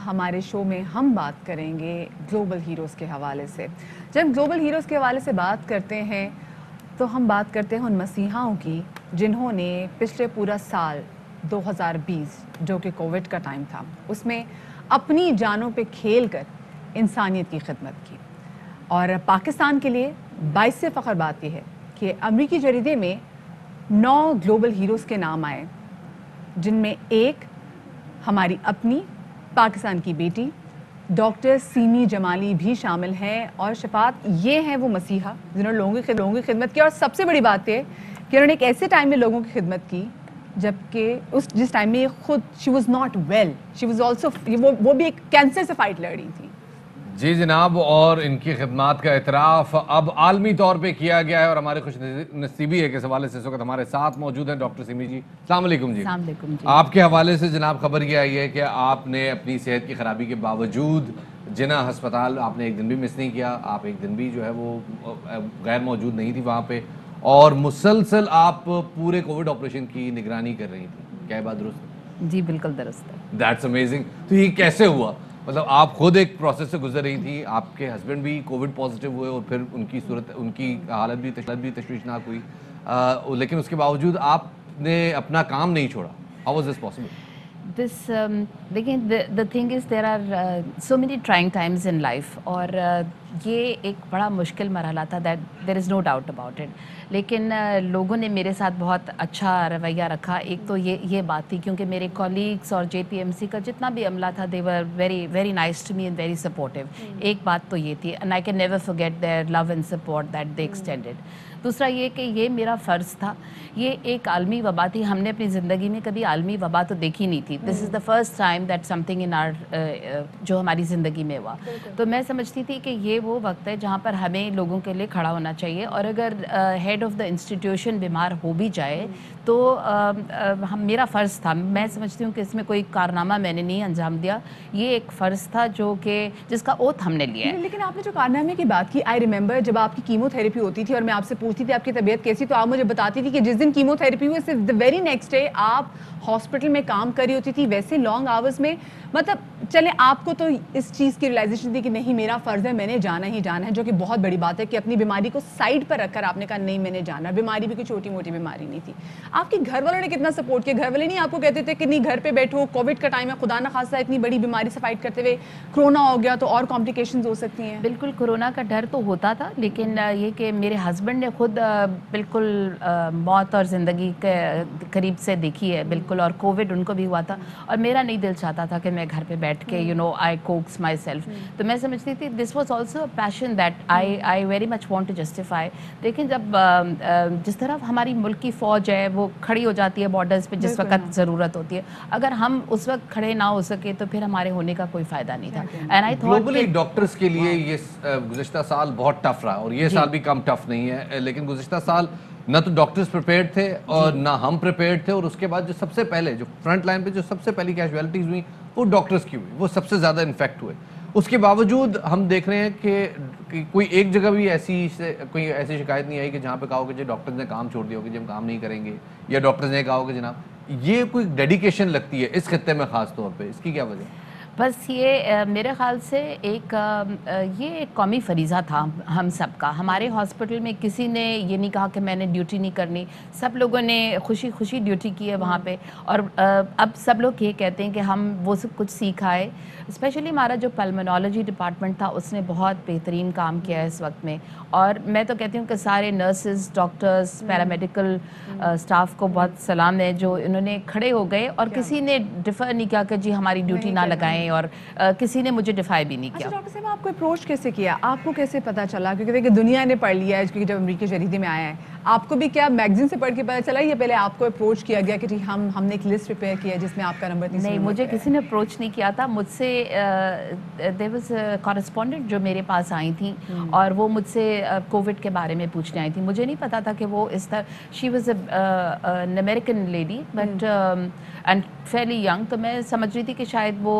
ہمارے شو میں ہم بات کریں گے گلوبل ہیروز کے حوالے سے. جب گلوبل ہیروز کے حوالے سے بات کرتے ہیں تو ہم بات کرتے ہیں ان مسیحاؤں کی جنہوں نے پچھلے پورا سال 2020 جو کہ کووڈ کا ٹائم تھا اس میں اپنی جانوں پہ کھیل کر انسانیت کی خدمت کی. اور پاکستان کے لیے باعث سے فخر بات یہ ہے کہ امریکی جریدے میں 9 گلوبل ہیروز کے نام آئے جن میں ایک ہماری اپنی پاکستان کی بیٹی ڈاکٹر سیمی جمالی بھی شامل ہیں. اور شفاعت یہ ہیں وہ مسیحا جنہوں نے لوگوں کی خدمت کی. اور سب سے بڑی بات یہ کہ انہوں نے ایک ایسے ٹائم میں لوگوں کی خدمت کی جبکہ جس ٹائم میں خود she was not well, she was also وہ بھی ایک کینسر سے فائٹ لڑ رہی تھی. جی جناب, اور ان کی خدمات کا اعتراف اب عالمی طور پہ کیا گیا ہے اور ہمارے خوش نصیبی ہے کہ اس حوالے سے اس وقت ہمارے ساتھ موجود ہیں ڈاکٹر سیمی جی. السلام علیکم جی. السلام علیکم جی. آپ کے حوالے سے جناب خبر یہ آئی ہے کہ آپ نے اپنی صحت کی خرابی کے باوجود جناح ہسپتال آپ نے ایک دن بھی مس نہیں کیا, آپ ایک دن بھی جو ہے وہ غیر موجود نہیں تھی وہاں پہ, اور مسلسل آپ پورے کووڈ آپریشن کی نگرانی کر رہی تھی. کیا یہ بات درست ہے؟ جی بالکل درست ہے. That's amazing. تو یہ کیسے ہوا؟ مطلب آپ خود ایک پروسیس سے گزر رہی تھی, آپ کے ہسبینڈ بھی کووڈ پازیٹیو ہوئے اور پھر ان کی حالت بھی تشویشناک ہوئی, لیکن اس کے باوجود آپ نے اپنا کام نہیں چھوڑا. How was this possible? دیکھیں the thing is there are so many trying times in life, اور یہ ایک بڑا مشکل مرحلہ تھا, that there is no doubt about it. لیکن لوگوں نے میرے ساتھ بہت اچھا رویہ رکھا. ایک تو یہ بات تھی کیونکہ میرے کولیگس اور JPMC کا جتنا بھی عملہ تھا they were very very nice to me and very supportive. ایک بات تو یہ تھی, and I can never forget their love and support that they extended. دوسرا یہ کہ یہ میرا فرض تھا. یہ ایک عالمی وبا تھی, ہم نے اپنی زندگی میں کبھی عالمی وبا تو دیکھی نہیں تھی. This is the first time that something in are جو ہماری زندگی میں ہوا. تو میں سمجھتی تھی کہ یہ وہ وقت ہے جہاں پر ہمیں لوگوں کے لیے کھڑا ہونا چاہیے, اور اگر ہیڈ آف دا انسٹیٹیوشن بیمار ہو بھی جائے تو میرا فرض تھا. میں سمجھتی ہوں کہ اس میں کوئی کارنامہ میں نے نہیں انجام دیا, یہ ایک فرض تھا جو کہ جس کا اوتھ ہم نے لیا ہے. لیکن آپ نے جو کارنامے کی بات کی, آئی ریمبر جب آپ کی کیمو تھراپی ہوتی تھی اور میں آپ سے پوچھتی تھی آپ کی طبیعت کیسی, تو آپ مجھے بتاتی تھی کہ جس دن کیمو تھراپی ہوئی صرف دی ویری نیکسٹ ڈے آپ ہاسپٹل میں کام کر رہی ہوتی تھی ویسے لانگ آورز میں. مطلب چلیں آپ کو تو اس چیز کی ریلائزیشن تھی کہ نہیں میرا فرض ہے, میں نے جانا ہی جانا ہے, جو کہ بہت بڑی بات ہے کہ اپنی بیماری کو سائڈ پر رکھ کر آپ نے کہا نہیں میں نے جانا. بیماری بھی کوئی چھوٹی موٹی بیماری نہیں تھی. آپ کے گھر والوں نے کتنا سپورٹ کیا؟ گھر والے نہیں آپ کو کہتے تھے کہ نہیں گھر پہ بیٹھو, کووڈ کا ٹائم ہے, خدا نہ خاصہ اتنی بڑی بیماری سے فائٹ کرتے ہوئے کرونا ہو گیا تو اور کمپلیکیشنز ہو سکتی ہیں؟ بالکل کرونا کا ڈر تو ہوتا تھا, لیکن یہ کہ میرے ہسبینڈ نے خود بالکل موت اور زندگی کے قریب سے دیکھی ہے بالکل, اور کووڈ ان کو بھی ہوا تھا, اور میرا نہیں دل چاہتا تھا کہ میں گھر پہ بیٹھ کے آئی کوکس مائی سیلف. تو میں سمجھتی تھی this was also a passion that I very much want to justify. لیکن جب جس طرح ہماری ملک کی فوج ہے وہ کھڑی ہو جاتی ہے بارڈرز پہ جس وقت ضرورت ہوتی ہے, اگر ہم اس وقت کھڑے نہ ہو سکے تو پھر ہمارے ہونے کا کوئی فائدہ نہیں تھا. And I thought globally doctors کے لیے یہ گزشتہ سال بہت ٹف رہا, اور یہ سال بھی کم ٹف نہیں ہے. لیکن گزشتہ سال نہ تو ڈاکٹرز پریپیئرڈ تھے اور نہ ہم پریپیئرڈ تھے, اور اس کے بعد جو سب سے پہلے جو فرنٹ لائن پہ جو سب سے پہلی کیجویلٹیز ہوئی وہ ڈاکٹرز کی ہوئی, وہ سب سے زیادہ انفیکٹ ہوئے. اس کے باوجود ہم دیکھ رہے ہیں کہ کوئی ایک جگہ بھی کوئی ایسی شکایت نہیں آئی کہ جہاں پہ کہا ہوگا کہ ڈاکٹرز نے کام چھوڑ دیا ہوگا, جب ہم کام نہیں کریں گے, یا ڈاکٹرز نے کہا ہوگا جناب یہ کوئی ڈیڈیکیشن لگتی ہے اس خطے میں خاص طور پہ, اس کی کیا وجہ؟ بس یہ میرے خیال سے یہ ایک قومی فریضہ تھا ہم سب کا. ہمارے ہاسپٹل میں کسی نے یہ نہیں کہا کہ میں نے ڈیوٹی نہیں کرنی, سب لوگوں نے خوشی خوشی ڈیوٹی کی ہے وہاں پہ. اور اب سب لوگ یہ کہتے ہیں کہ ہم وہ سب کچھ سیکھا ہے. اسپیشلی ہمارا جو پلمونالوجی ڈپارٹمنٹ تھا اس نے بہت بہترین کام کیا ہے اس وقت میں, اور میں تو کہتی ہوں کہ سارے نرسز, ڈاکٹرز, پیرامیڈیکل اسٹاف کو بہت سلام ہے جو انہوں نے کھڑے ہو گئے, اور کسی نے ڈیفر نہیں کیا کہ جی ہماری ڈیوٹی نہ لگائیں, اور کسی نے مجھے ڈیفائی بھی نہیں کیا. ڈاکٹر صاحب آپ کو اپروچ کیسے کیا, آپ کو کیسے پتا چلا؟ کیونکہ دیکھیں دنیا نے پڑھ لیا ہے, کیونکہ جب امریکی جریدے میں آیا ہے, آپ کو بھی کیا میگزین سے پڑھ کے پتا چلا یا پہلے آپ کو اپروچ کیا گیا کہ ہم نے ایک لسٹ پریپیئر کیا ہے جس میں آپ کا نمبر نہیں, مجھے کسی نے اپروچ نہیں کیا تھا. مجھ سے دیر واز کورسپونڈنٹ جو میرے پاس آئی تھیں, اور وہ مجھ سے کووڈ کے بارے میں پوچھنے آئی تھیں. مجھے نہیں پتا تھا کہ وہ اس طرح, she was an American lady but and fairly young, تو میں سمجھ رہی تھی کہ شاید وہ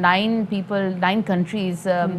9 countries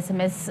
SMS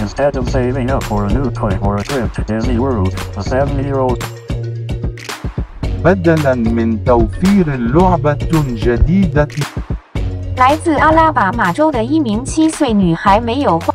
Instead of saving up for a new toy or a trip to Disney World, a 7-year-old بدلاً من توفير لعبة جديدة 来自阿拉巴马州的一名7岁女孩没有花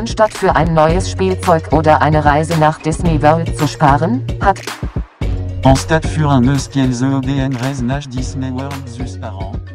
Anstatt für ein neues Spielzeug oder eine Reise nach Disney World zu sparen, hat En stade für un eus kiel ze ODN reznach Disney World zus par an.